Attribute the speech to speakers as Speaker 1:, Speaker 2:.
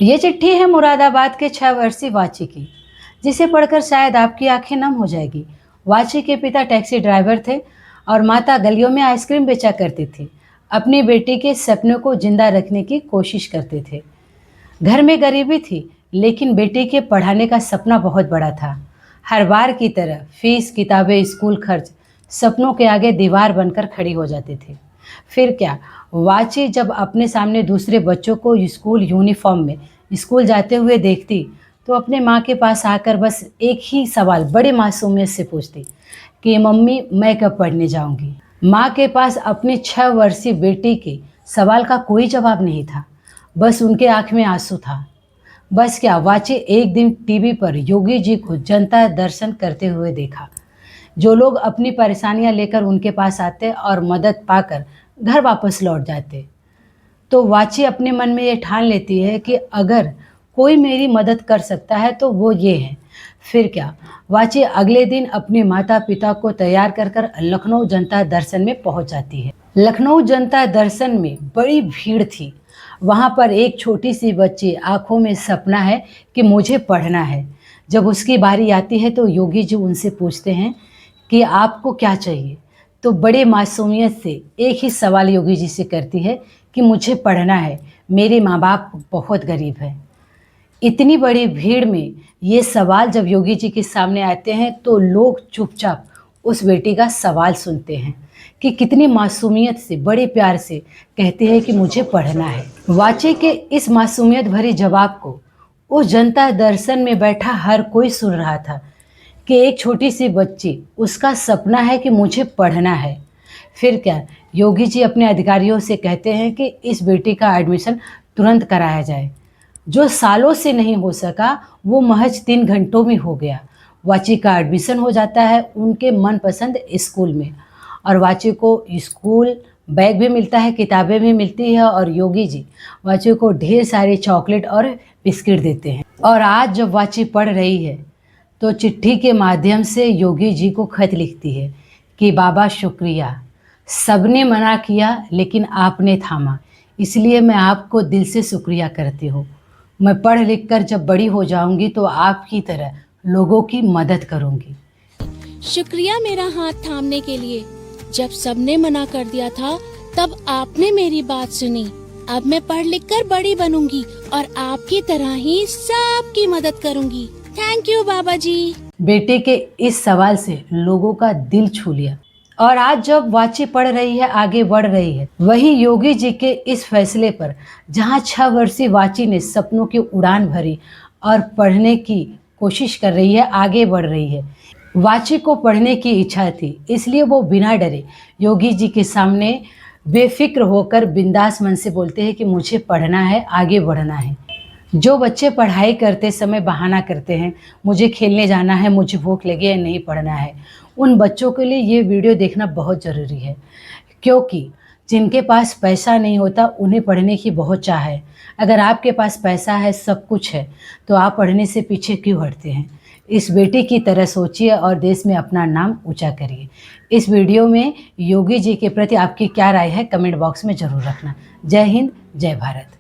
Speaker 1: ये चिट्ठी है मुरादाबाद के 6 वर्षीय वाची की, जिसे पढ़कर शायद आपकी आंखें नम हो जाएगी। वाची के पिता टैक्सी ड्राइवर थे और माता गलियों में आइसक्रीम बेचा करती थी। अपनी बेटी के सपनों को जिंदा रखने की कोशिश करते थे। घर में गरीबी थी, लेकिन बेटी के पढ़ाने का सपना बहुत बड़ा था। हर बार की तरह फीस, किताबें, स्कूल खर्च सपनों के आगे दीवार बनकर खड़ी हो जाती थी। फिर क्या, वाची जब अपने सामने दूसरे बच्चों को स्कूल यूनिफॉर्म में स्कूल जाते हुए देखती, तो अपने माँ के पास आकर बस एक ही सवाल बड़े मासूमियत से पूछती कि मम्मी, मैं कब पढ़ने जाऊंगी। माँ के पास अपनी 6 वर्षीय बेटी के सवाल का कोई जवाब नहीं था, बस उनके आँख में आंसू था। बस क्या, वाची एक दिन टीवी पर योगी जी को जनता दर्शन करते हुए देखा। जो लोग अपनी परेशानियां लेकर उनके पास आते और मदद पाकर घर वापस लौट जाते, तो वाची अपने मन में ये ठान लेती है कि अगर कोई मेरी मदद कर सकता है तो वो ये है। फिर क्या, वाची अगले दिन अपने माता पिता को तैयार कर कर लखनऊ जनता दर्शन में पहुंच जाती है। लखनऊ जनता दर्शन में बड़ी भीड़ थी। वहां पर एक छोटी सी बच्ची आंखों में सपना है कि मुझे पढ़ना है। जब उसकी बारी आती है तो योगी जी उनसे पूछते हैं कि आपको क्या चाहिए। तो बड़े मासूमियत से एक ही सवाल योगी जी से करती है कि मुझे पढ़ना है, मेरे माँ बाप बहुत गरीब हैं। इतनी बड़ी भीड़ में ये सवाल जब योगी जी के सामने आते हैं तो लोग चुपचाप उस बेटी का सवाल सुनते हैं कि कितनी मासूमियत से, बड़े प्यार से कहती है कि मुझे पढ़ना है। वाची के इस मासूमियत भरे जवाब को उस जनता दर्शन में बैठा हर कोई सुन रहा था कि एक छोटी सी बच्ची, उसका सपना है कि मुझे पढ़ना है। फिर क्या, योगी जी अपने अधिकारियों से कहते हैं कि इस बेटी का एडमिशन तुरंत कराया जाए। जो सालों से नहीं हो सका, वो महज 3 घंटों में हो गया। वाची का एडमिशन हो जाता है उनके मनपसंद स्कूल में, और वाची को स्कूल बैग भी मिलता है, किताबें भी मिलती है, और योगी जी वाची को ढेर सारे चॉकलेट और बिस्किट देते हैं। और आज जब वाची पढ़ रही है तो चिट्ठी के माध्यम से योगी जी को खत लिखती है कि बाबा शुक्रिया, सबने मना किया लेकिन आपने थामा, इसलिए मैं आपको दिल से शुक्रिया करती हूँ। मैं पढ़ लिख कर जब बड़ी हो जाऊंगी तो आपकी तरह लोगों की मदद करूंगी।
Speaker 2: शुक्रिया मेरा हाथ थामने के लिए। जब सबने मना कर दिया था तब आपने मेरी बात सुनी। अब मैं पढ़ लिख कर बड़ी बनूंगी और आपकी तरह ही सबकी मदद करूंगी। थैंक यू बाबा जी।
Speaker 1: बेटे के इस सवाल से लोगों का दिल छू लिया। और आज जब वाची पढ़ रही है, आगे बढ़ रही है, वही योगी जी के इस फैसले पर, जहां 6 वर्षीय वाची ने सपनों की उड़ान भरी और पढ़ने की कोशिश कर रही है, आगे बढ़ रही है। वाची को पढ़ने की इच्छा थी, इसलिए वो बिना डरे योगी जी के सामने बेफिक्र होकर बिंदास मन से बोलते हैं कि मुझे पढ़ना है, आगे बढ़ना है। जो बच्चे पढ़ाई करते समय बहाना करते हैं, मुझे खेलने जाना है, मुझे भूख लगी है, नहीं पढ़ना है, उन बच्चों के लिए ये वीडियो देखना बहुत ज़रूरी है। क्योंकि जिनके पास पैसा नहीं होता उन्हें पढ़ने की बहुत चाह है। अगर आपके पास पैसा है, सब कुछ है, तो आप पढ़ने से पीछे क्यों हटते हैं। इस बेटी की तरह सोचिए और देश में अपना नाम ऊंचा करिए। इस वीडियो में योगी जी के प्रति आपकी क्या राय है, कमेंट बॉक्स में ज़रूर रखना। जय हिंद, जय भारत।